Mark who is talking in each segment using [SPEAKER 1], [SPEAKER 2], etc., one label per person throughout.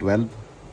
[SPEAKER 1] 12।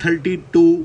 [SPEAKER 1] 32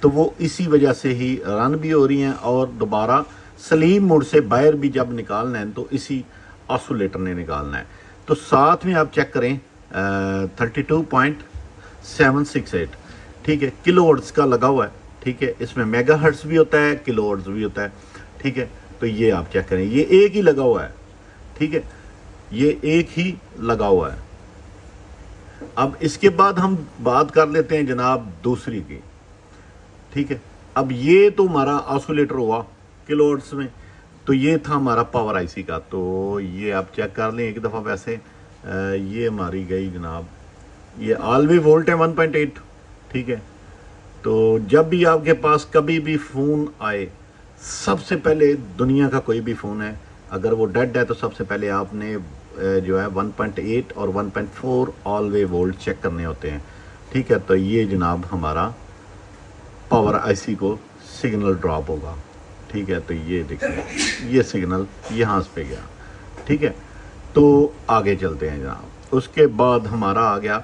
[SPEAKER 1] تو وہ اسی وجہ سے ہی رن بھی ہو رہی ہیں، اور دوبارہ سلیم موڈ سے باہر بھی جب نکالنا ہے تو اسی آسولیٹر نے نکالنا ہے۔ تو ساتھ میں آپ چیک کریں 32.768، ٹھیک ہے، کلو ہرٹز کا لگا ہوا ہے، ٹھیک ہے، اس میں میگا ہرٹز بھی ہوتا ہے، کلو ہرٹز بھی ہوتا ہے، ٹھیک ہے۔ تو یہ آپ چیک کریں، یہ ایک ہی لگا ہوا ہے، ٹھیک ہے، یہ ایک ہی لگا ہوا ہے۔ اب اس کے بعد ہم بات کر لیتے ہیں جناب دوسری کی، ٹھیک ہے۔ اب یہ تو ہمارا آسولیٹر ہوا کلو ہرٹز میں، تو یہ تھا ہمارا پاور آئی سی کا۔ تو یہ آپ چیک کر لیں ایک دفعہ، ویسے یہ ہماری گئی جناب، یہ آلوے وولٹ ہے 1.8، ٹھیک ہے۔ تو جب بھی آپ کے پاس کبھی بھی فون آئے، سب سے پہلے دنیا کا کوئی بھی فون ہے، اگر وہ ڈیڈ ہے تو سب سے پہلے آپ نے جو ہے 1.8 اور 1.4 آلوے وولٹ چیک کرنے ہوتے ہیں، ٹھیک ہے۔ تو یہ جناب ہمارا پاور آئی سی کو سگنل ڈراپ ہوگا، ٹھیک ہے۔ تو یہ دیکھیں، یہ سگنل یہاں سے پہ گیا، ٹھیک ہے۔ تو آگے چلتے ہیں جناب، اس کے بعد ہمارا آ گیا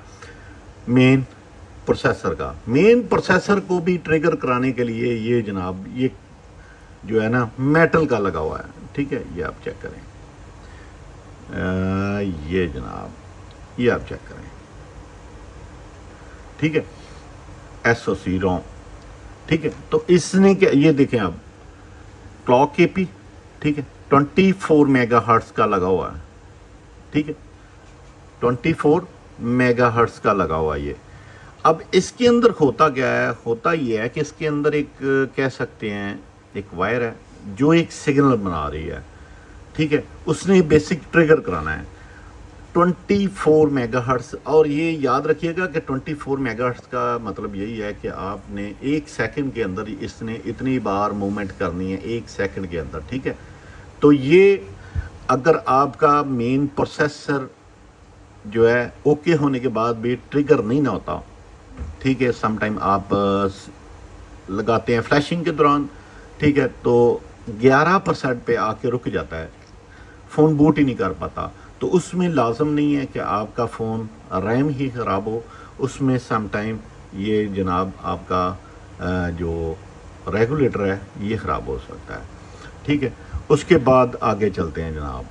[SPEAKER 1] مین پروسیسر کا۔ مین پروسیسر کو بھی ٹریگر کرانے کے لیے یہ جناب یہ جو ہے نا میٹل کا لگا ہوا ہے، ٹھیک ہے، یہ آپ چیک کریں، یہ جناب یہ آپ چیک کریں، ٹھیک ہے، ایس او سی روم، ٹھیک ہے۔ تو اس نے کیا، یہ دیکھیں آپ، کلاک کے پی، ٹھیک ہے، 24 میگا ہرٹز کا لگا ہوا ہے، ٹھیک ہے، 24 میگا ہرٹز کا لگا ہوا ہے یہ۔ اب اس کے اندر ہوتا کیا ہے، ہوتا یہ ہے کہ اس کے اندر ایک کہہ سکتے ہیں ایک وائر ہے جو ایک سگنل بنا رہی ہے، ٹھیک ہے، اس نے بیسک ٹریگر کرانا ہے 24 میگا ہرٹز۔ اور یہ یاد رکھیے گا کہ 24 میگا ہرٹز کا مطلب یہی ہے کہ آپ نے ایک سیکنڈ کے اندر اس نے اتنی بار موومنٹ کرنی ہے، ایک سیکنڈ کے اندر، ٹھیک ہے۔ تو یہ اگر آپ کا مین پروسیسر جو ہے اوکے ہونے کے بعد بھی ٹریگر نہیں نہ ہوتا، ٹھیک ہے، سم ٹائم آپ لگاتے ہیں فلیشنگ کے دوران، ٹھیک ہے، تو 11% پہ آ کے رک جاتا ہے، فون بوٹ ہی نہیں کر پاتا۔ تو اس میں لازم نہیں ہے کہ آپ کا فون ریم ہی خراب ہو، اس میں سم ٹائم یہ جناب آپ کا جو ریگولیٹر ہے یہ خراب ہو سکتا ہے، ٹھیک ہے۔ اس کے بعد آگے چلتے ہیں جناب،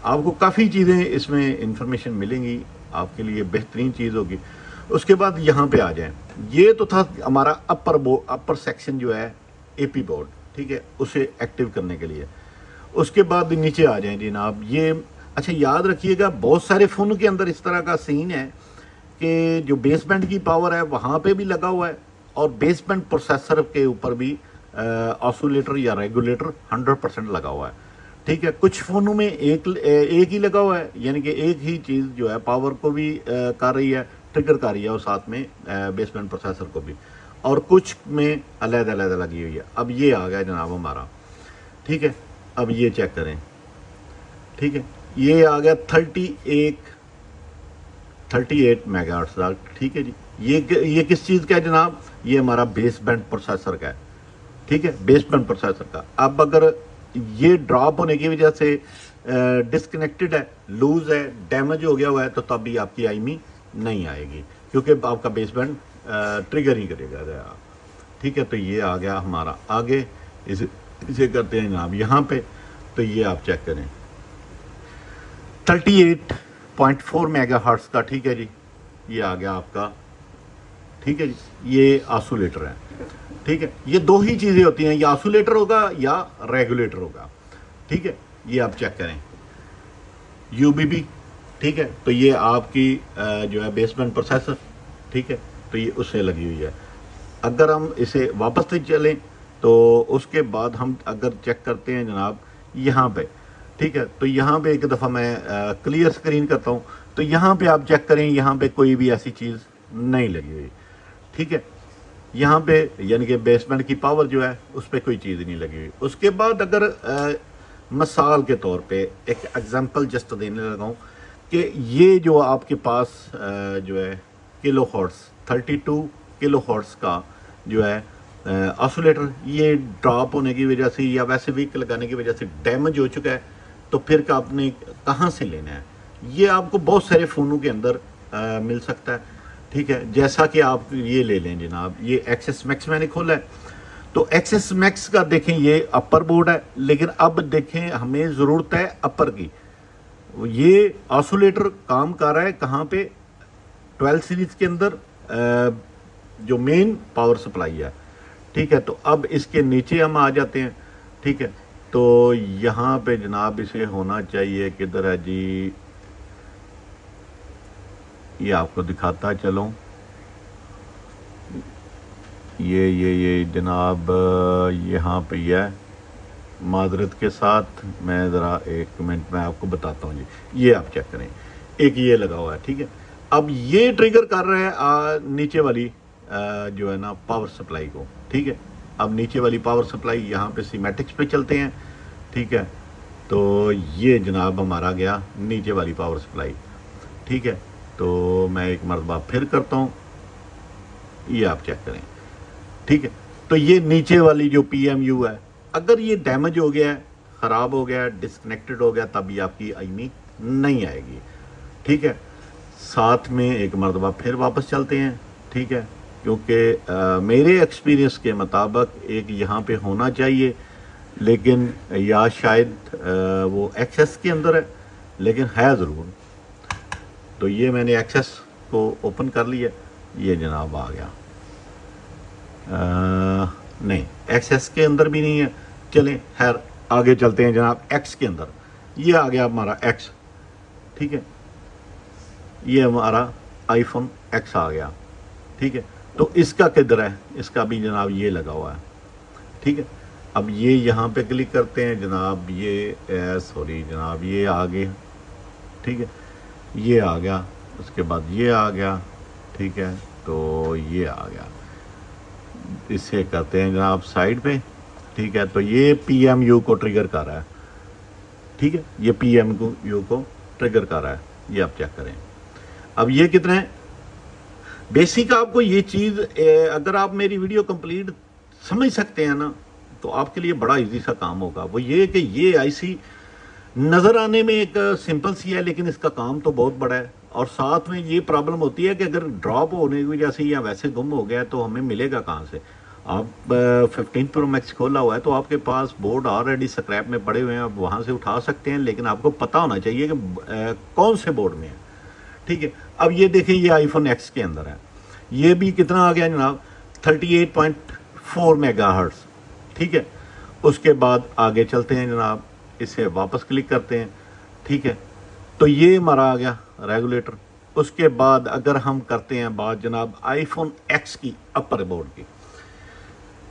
[SPEAKER 1] آپ کو کافی چیزیں اس میں انفارمیشن ملیں گی، آپ کے لیے بہترین چیز ہوگی۔ اس کے بعد یہاں پہ آ جائیں، یہ تو تھا ہمارا اپر سیکشن جو ہے اے پی بورڈ، ٹھیک ہے، اسے ایکٹیو کرنے کے لیے۔ اس کے بعد نیچے آ جائیں جناب، یہ اچھا یاد رکھیے گا بہت سارے فونوں کے اندر اس طرح کا سین ہے کہ جو بیس بینڈ کی پاور ہے وہاں پہ بھی لگا ہوا ہے، اور بیس بینڈ پروسیسر کے اوپر بھی آسولیٹر یا ریگولیٹر 100% لگا ہوا ہے، ٹھیک ہے۔ کچھ فونوں میں ایک ہی لگا ہوا ہے، یعنی کہ ایک ہی چیز جو ہے پاور کو بھی کر رہی ہے، ٹریگر کر رہی ہے، اور ساتھ میں بیس بینڈ پروسیسر کو بھی، اور کچھ میں علیحدہ علیحدہ لگی ہوئی ہے۔ اب یہ آ گیا جناب ہمارا، ٹھیک ہے۔ اب یہ چیک کریں، ٹھیک ہے، یہ آ گیا 38 میگا ہرٹز کا، ٹھیک ہے جی۔ یہ کس چیز کا ہے جناب، یہ ہمارا بیس بینڈ پروسیسر کا ہے، ٹھیک ہے، بیس بینڈ پروسیسر کا۔ اب اگر یہ ڈراپ ہونے کی وجہ سے ڈسکنیکٹڈ ہے، لوز ہے، ڈیمیج ہو گیا ہوا ہے، تو تب بھی آپ کی آئی می نہیں آئے گی، کیونکہ آپ کا بیس بینڈ ٹریگر ہی کرے گا، ٹھیک ہے۔ تو یہ آ گیا ہمارا، آگے اسے کرتے ہیں جناب یہاں پہ، تو یہ آپ چیک کریں 38.4 میگا ہرٹز کا، ٹھیک ہے جی، یہ آ گیا آپ کا، ٹھیک ہے جی۔ یہ آسولیٹر ہے، ٹھیک ہے، یہ دو ہی چیزیں ہوتی ہیں، یا آسولیٹر ہوگا یا ریگولیٹر ہوگا، ٹھیک ہے۔ یہ آپ چیک کریں یو بی بی، ٹھیک ہے، تو یہ آپ کی جو ہے بیس بینڈ پروسیسر، ٹھیک ہے، تو یہ اس سے لگی ہوئی ہے۔ اگر ہم اسے واپس سے چلیں تو اس کے بعد ہم اگر چیک کرتے ہیں جناب یہاں پہ، ٹھیک ہے، تو یہاں پہ ایک دفعہ میں کلیئر سکرین کرتا ہوں، تو یہاں پہ آپ چیک کریں، یہاں پہ کوئی بھی ایسی چیز نہیں لگی ہوئی، ٹھیک ہے، یہاں پہ یعنی کہ بیس بینڈ کی پاور جو ہے اس پہ کوئی چیز نہیں لگی ہوئی۔ اس کے بعد اگر مثال کے طور پہ ایک ایگزامپل جسٹ دینے لگا ہوں کہ یہ جو آپ کے پاس جو ہے کلو ہرٹز 32 کلو ہرٹز کا جو ہے آسولیٹر، یہ ڈراپ ہونے کی وجہ سے یا ویسے ویک لگانے کی وجہ سے ڈیمیج ہو چکا ہے، تو پھر آپ نے کہاں سے لینا ہے؟ یہ آپ کو بہت سارے فونوں کے اندر مل سکتا ہے، ٹھیک ہے، جیسا کہ آپ یہ لے لیں جناب، یہ ایکسس میکس میں نے کھولا ہے، تو ایکسس میکس کا دیکھیں یہ اپر بورڈ ہے، لیکن اب دیکھیں ہمیں ضرورت ہے اپر کی. یہ آسولیٹر کام کر رہا ہے کہاں پہ؟ 12 سیریز کے اندر جو مین پاور سپلائی ہے. ٹھیک ہے، تو اب اس کے نیچے ہم آ جاتے ہیں. ٹھیک ہے، تو یہاں پہ جناب اسے ہونا چاہیے، کدھر ہے جی، یہ آپ کو دکھاتا چلوں، یہ جناب یہاں پہ یہ ہے. معذرت کے ساتھ میں ذرا ایک منٹ میں آپ کو بتاتا ہوں جی. یہ آپ چیک کریں، ایک یہ لگا ہوا ہے. ٹھیک ہے، اب یہ ٹریگر کر رہے ہیں نیچے والی جو ہے نا پاور سپلائی کو. ٹھیک ہے، اب نیچے والی پاور سپلائی یہاں پہ سیمیٹکس پہ چلتے ہیں. ٹھیک ہے، تو یہ جناب ہمارا گیا نیچے والی پاور سپلائی. ٹھیک ہے، تو میں ایک مرتبہ پھر کرتا ہوں، یہ آپ چیک کریں. ٹھیک ہے، تو یہ نیچے والی جو پی ایم یو ہے، اگر یہ ڈیمیج ہو گیا ہے، خراب ہو گیا ہے، ڈسکنیکٹڈ ہو گیا، تب یہ آپ کی آئی نہیں آئے گی. ٹھیک ہے، ساتھ میں ایک مرتبہ پھر واپس چلتے ہیں. ٹھیک ہے، کیونکہ میرے ایکسپیرینس کے مطابق ایک یہاں پہ ہونا چاہیے، لیکن یا شاید وہ ایکسس کے اندر ہے، لیکن ہے ضرور. تو یہ میں نے ایکسس کو اوپن کر لیا، یہ جناب آ گیا. نہیں، ایکسس کے اندر بھی نہیں ہے. چلیں خیر آگے چلتے ہیں جناب. ایکس کے اندر یہ آ گیا ہمارا ایکس. ٹھیک ہے، یہ ہمارا آئی فون ایکس آ گیا. ٹھیک ہے، تو اس کا کدھر ہے؟ اس کا بھی جناب یہ لگا ہوا ہے. ٹھیک ہے، اب یہ یہاں پہ کلک کرتے ہیں جناب، یہ سوری جناب یہ آ گیا. ٹھیک ہے، یہ آ گیا، اس کے بعد یہ آ گیا. ٹھیک ہے، تو یہ آ گیا، اسے کرتے ہیں جناب سائڈ پہ. ٹھیک ہے، تو یہ پی ایم یو کو ٹریگر کر رہا ہے. ٹھیک ہے، یہ پی ایم یو کو ٹریگر کر رہا ہے. یہ آپ چیک کریں. اب یہ کتنے ہیں بیسک؟ آپ کو یہ چیز اگر آپ میری ویڈیو کمپلیٹ سمجھ سکتے ہیں نا، تو آپ کے لیے بڑا ایزی سا کام ہوگا. وہ یہ کہ یہ آئی سی نظر آنے میں ایک سمپل سی ہے، لیکن اس کا کام تو بہت بڑا ہے. اور ساتھ میں یہ پرابلم ہوتی ہے کہ اگر ڈراپ ہونے کی وجہ سے یا ویسے گم ہو گیا تو ہمیں ملے گا کہاں سے؟ آپ 15 پرو میکس کھولا ہوا ہے تو آپ کے پاس بورڈ آلریڈی اسکریپ میں پڑے ہوئے ہیں، آپ وہاں سے اٹھا سکتے ہیں، لیکن آپ کو پتہ ہونا چاہیے کہ کون سے بورڈ میں ہے. ٹھیک ہے، اب یہ دیکھیں یہ آئی فون ایکس کے اندر ہے. یہ بھی کتنا آ گیا جناب؟ 38.4 میگا ہرٹز. ٹھیک ہے، اس کے بعد آگے چلتے ہیں جناب، اسے واپس کلک کرتے ہیں. ٹھیک ہے، تو یہ ہمارا آ گیا ریگولیٹر. اس کے بعد اگر ہم کرتے ہیں بات جناب آئی فون ایکس کی اپر بورڈ کی.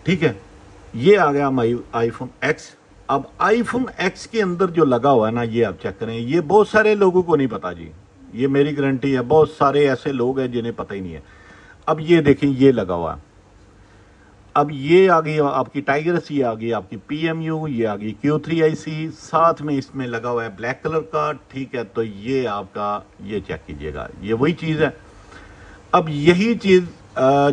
[SPEAKER 1] ٹھیک ہے، یہ آ گیا آئی فون ایکس. اب آئی فون ایکس کے اندر جو لگا ہوا ہے نا، یہ آپ چیک کریں. یہ بہت سارے لوگوں کو نہیں پتا جی، یہ میری گارنٹی ہے، بہت سارے ایسے لوگ ہیں جنہیں پتہ ہی نہیں ہے. اب یہ دیکھیں یہ لگا ہوا ہے. اب یہ آ گئی آپ کی ٹائگرس، یہ آ گئی آپ کی پی ایم یو، یہ آ گئی Q3 آئی سی، ساتھ میں اس میں لگا ہوا ہے بلیک کلر کا. ٹھیک ہے، تو یہ آپ کا یہ چیک کیجئے گا، یہ وہی چیز ہے. اب یہی چیز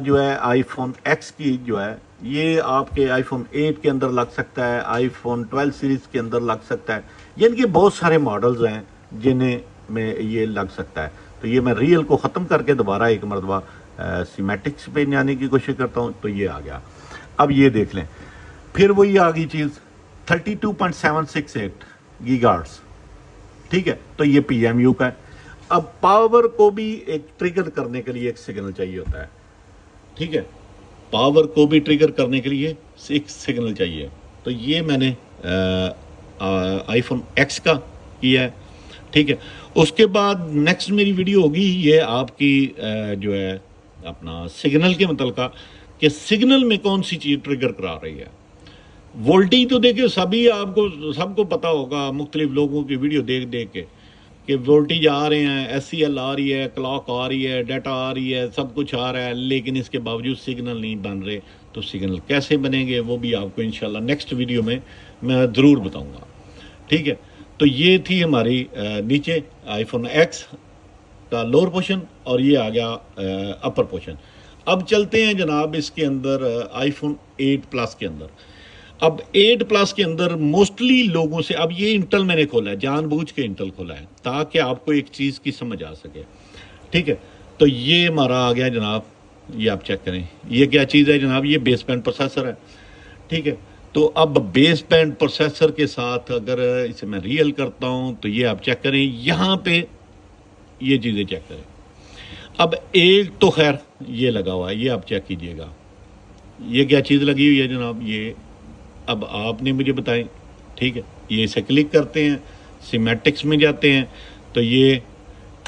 [SPEAKER 1] جو ہے آئی فون ایکس کی جو ہے، یہ آپ کے آئی فون 8 کے اندر لگ سکتا ہے، آئی فون 12 سیریز کے اندر لگ سکتا ہے. یعنی کہ بہت سارے ماڈلز ہیں جنہیں میں یہ لگ سکتا ہے. تو یہ میں ریئل کو ختم کر کے دوبارہ ایک مرتبہ سیمیٹکس پہ جانے کی کوشش کرتا ہوں، تو یہ آ گیا. اب یہ دیکھ لیں، پھر وہی آ گئی چیز 32.768 گیگا ہرٹز. ٹھیک ہے، تو یہ پی ایم یو کا ہے. اب پاور کو بھی ایک ٹریگر کرنے کے لیے ایک سگنل چاہیے ہوتا ہے. ٹھیک ہے، پاور کو بھی ٹریگر کرنے کے لیے ایک سگنل چاہیے. تو یہ میں نے آئی فون ایکس کا کیا ہے. ٹھیک ہے، اس کے بعد نیکسٹ میری ویڈیو ہوگی یہ آپ کی جو ہے اپنا سگنل کے متعلقہ، کہ سگنل میں کون سی چیز ٹریگر کرا رہی ہے. وولٹیج تو دیکھیں سب کو پتا ہوگا، مختلف لوگوں کی ویڈیو دیکھ کے، کہ وولٹیج آ رہے ہیں، ایس سی ایل آ رہی ہے، کلاک آ رہی ہے، ڈیٹا آ رہی ہے، سب کچھ آ رہا ہے، لیکن اس کے باوجود سگنل نہیں بن رہے. تو سگنل کیسے بنیں گے وہ بھی آپ کو انشاءاللہ نیکسٹ ویڈیو میں ضرور بتاؤں گا. ٹھیک ہے، تو یہ تھی ہماری نیچے آئی فون ایکس کا لوور پورشن، اور یہ آ گیا اپر پورشن. اب چلتے ہیں جناب اس کے اندر آئی فون 8 پلس کے اندر. اب 8 پلس کے اندر موسٹلی لوگوں سے، اب یہ انٹل میں نے کھولا ہے، جان بوجھ کے انٹل کھولا ہے تاکہ آپ کو ایک چیز کی سمجھ آ سکے. ٹھیک ہے،
[SPEAKER 2] تو یہ ہمارا آ گیا جناب, یہ آپ چیک کریں, یہ کیا چیز ہے جناب, یہ بیس بینڈ پروسیسر ہے, ٹھیک ہے. تو اب بیس بینڈ پروسیسر کے ساتھ اگر اسے میں ریئل کرتا ہوں تو یہ آپ چیک کریں, یہاں پہ یہ چیزیں چیک کریں. اب ایک تو خیر یہ لگا ہوا ہے, یہ آپ چیک کیجئے گا, یہ کیا چیز لگی ہوئی ہے جناب, یہ اب آپ نے مجھے بتائیں, ٹھیک ہے. یہ اسے کلک کرتے ہیں, سیمیٹکس میں جاتے ہیں, تو یہ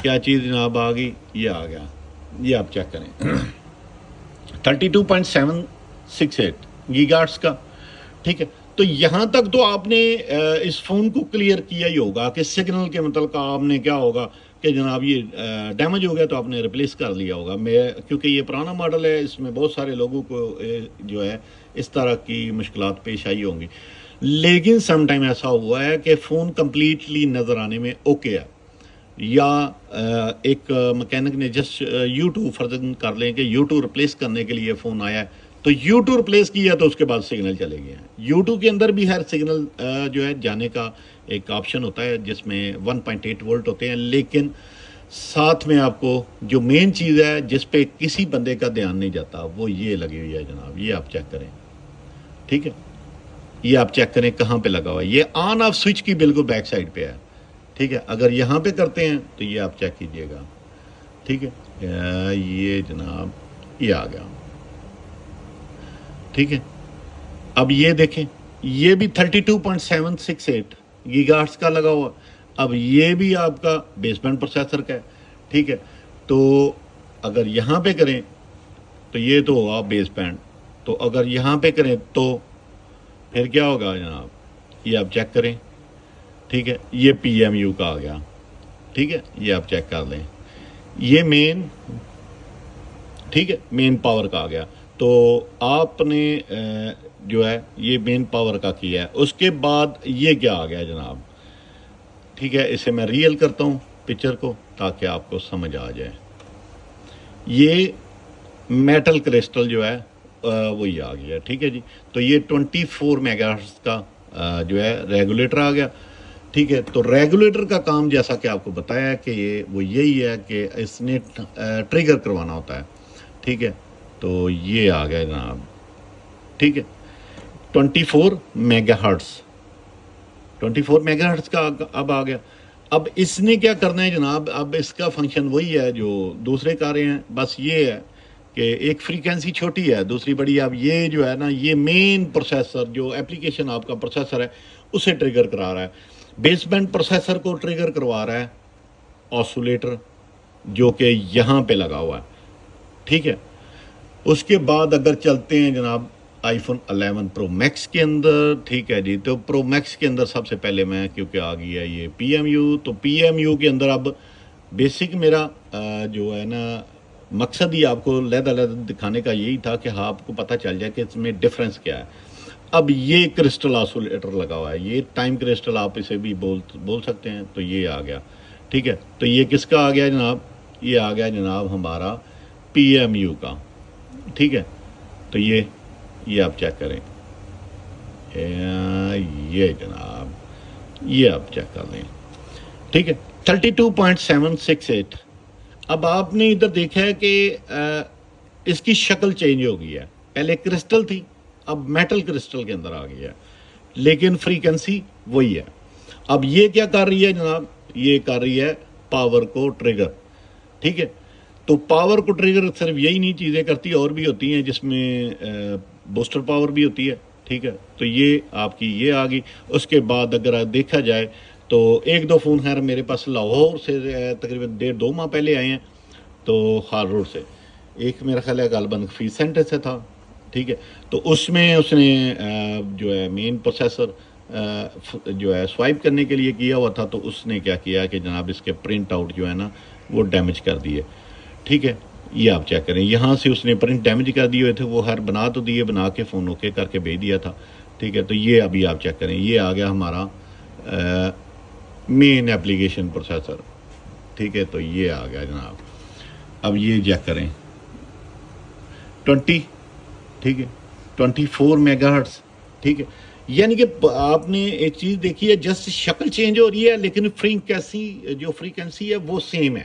[SPEAKER 2] کیا چیز جناب آ گئی, یہ آ گیا, یہ آپ چیک کریں 32.768 گیگا ہرٹز کا, ٹھیک ہے. تو یہاں تک تو آپ نے اس فون کو کلیئر کیا ہی ہوگا کہ سگنل کے متعلق آپ نے کیا ہوگا کہ جناب یہ ڈیمیج ہو گیا تو آپ نے ریپلیس کر لیا ہوگا. کیونکہ یہ پرانا ماڈل ہے, اس میں بہت سارے لوگوں کو جو ہے اس طرح کی مشکلات پیش آئی ہوں گی. لیکن سم ٹائم ایسا ہوا ہے کہ فون کمپلیٹلی نظر آنے میں اوکے ہے, یا ایک مکینک نے جسٹ یو2 فرض کر لیں کہ یو2 ریپلیس کرنے کے لیے فون آیا ہے, تو یو2 ریپلیس کیا تو اس کے بعد سگنل چلے گئے ہیں. یو2 کے اندر بھی ہر سگنل جو ہے جانے کا ایک آپشن ہوتا ہے جس میں 1.8 وولٹ ہوتے ہیں, لیکن ساتھ میں آپ کو جو مین چیز ہے جس پہ کسی بندے کا دھیان نہیں جاتا وہ یہ لگی ہوئی ہے جناب, یہ آپ چیک کریں, ٹھیک ہے. یہ آپ چیک کریں کہاں پہ لگا ہوا ہے, یہ آن آف سوئچ کی بالکل بیک سائڈ پہ ہے, ٹھیک ہے. اگر یہاں پہ کرتے ہیں تو یہ آپ چیک کیجئے گا, ٹھیک ہے. یہ جناب یہ آ گیا, ٹھیک ہے. اب یہ دیکھیں, یہ بھی 32.768 گیگا ہرٹز کا لگا ہوا, اب یہ بھی آپ کا بیس بینڈ پروسیسر کا ہے, ٹھیک ہے. تو اگر یہاں پہ کریں تو یہ تو ہوا بیس بینڈ, تو اگر یہاں پہ کریں تو پھر کیا ہوگا جناب, یہ آپ چیک کریں, ٹھیک ہے. یہ پی ایم یو کا آ گیا, ٹھیک ہے. یہ آپ چیک کر لیں, یہ مین, ٹھیک ہے, مین پاور کا آ گیا. تو آپ نے جو ہے یہ مین پاور کا کیا ہے. اس کے بعد یہ کیا آ گیا جناب, ٹھیک ہے. اسے میں ریئل کرتا ہوں پکچر کو تاکہ آپ کو سمجھ آ جائے. یہ میٹل کرسٹل جو ہے وہی آ گیا, ٹھیک ہے جی. تو یہ 24 میگا ہرٹز کا جو ہے ریگولیٹر آ گیا, ٹھیک ہے. تو ریگولیٹر کا کام جیسا کہ آپ کو بتایا ہے کہ یہ وہ یہی ہے کہ اس نے ٹریگر کروانا ہوتا ہے, ٹھیک ہے. تو یہ آ گیا جناب, ٹھیک ہے. 24 میگا ہرٹز, 24 میگا ہرٹز کا اب آ گیا. اب اس نے کیا کرنا ہے جناب, اب اس کا فنکشن وہی ہے جو دوسرے کاریں ہیں, بس یہ ہے کہ ایک فریکوینسی چھوٹی ہے, دوسری بڑی. اب یہ جو ہے نا, یہ مین پروسیسر جو اپلیکیشن آپ کا پروسیسر ہے اسے ٹریگر کرا رہا ہے. بیس بینڈ پروسیسر کو ٹریگر کروا رہا ہے آسولیٹر جو کہ یہاں پہ لگا ہوا ہے, ٹھیک ہے. اس کے بعد اگر چلتے ہیں جناب آئی فون 11 پرو میکس کے اندر, ٹھیک ہے جی. تو پرو میکس کے اندر سب سے پہلے میں کیونکہ آ گیا یہ پی ایم یو, تو پی ایم یو کے اندر اب بیسک میرا جو ہے نا مقصد ہی آپ کو علیحدہ دکھانے کا یہی تھا کہ ہاں آپ کو پتہ چل جائے کہ اس میں ڈفرینس کیا ہے. اب یہ کرسٹل آسولیٹر لگا ہوا ہے, یہ ٹائم کرسٹل آپ اسے بھی بول سکتے ہیں. تو یہ آ گیا, ٹھیک ہے. تو یہ کس کا آ گیا جناب, یہ آ گیا جناب ہمارا پی ایم یو کا, ٹھیک ہے. تو یہ آپ چیک کریں, یہ جناب یہ آپ چیک کر لیں, ٹھیک ہے. 32.768. اب آپ نے ادھر دیکھا ہے کہ اس کی شکل چینج ہو گئی ہے, پہلے کرسٹل تھی اب میٹل کرسٹل کے اندر آ گئی ہے, لیکن فریکوینسی وہی ہے. اب یہ کیا کر رہی ہے جناب, یہ کر رہی ہے پاور کو ٹریگر, ٹھیک ہے. تو پاور کو ٹریگر صرف یہی نہیں چیزیں کرتی, اور بھی ہوتی ہیں جس میں بوسٹر پاور بھی ہوتی ہے, ٹھیک ہے. تو یہ آپ کی یہ آ گئی. اس کے بعد اگر دیکھا جائے تو ایک دو فون خیر میرے پاس لاہور سے تقریباً 1.5-2 ماہ پہلے آئے ہیں, تو خار روڈ سے. ایک میرا خیال ہے غالباً فیس سینٹر سے تھا, ٹھیک ہے. تو اس میں اس نے جو ہے مین پروسیسر جو ہے سوائپ کرنے کے لیے کیا ہوا تھا, تو اس نے کیا کیا کہ جناب اس کے پرنٹ آؤٹ جو ہے نا وہ ڈیمیج کر دیے, ٹھیک ہے. یہ آپ چیک کریں, یہاں سے اس نے پرنٹ ڈیمیج کر دیے ہوئے تھے, وہ ہر بنا تو دیے, بنا کے فون اوکے کر کے بھیج دیا تھا, ٹھیک ہے. تو یہ ابھی آپ چیک کریں, یہ آ گیا ہمارا مین اپلیکیشن پروسیسر, ٹھیک ہے. تو یہ آ گیا جناب. اب یہ چیک کریں 20, ٹھیک ہے, 24 میگا ہرٹز, ٹھیک ہے. یعنی کہ آپ نے ایک چیز دیکھی ہے, جسٹ شکل چینج ہو رہی ہے لیکن فریکوینسی جو فریکوینسی ہے وہ سیم ہے,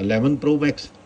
[SPEAKER 2] 11 Pro Max,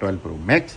[SPEAKER 2] 12 Pro Max,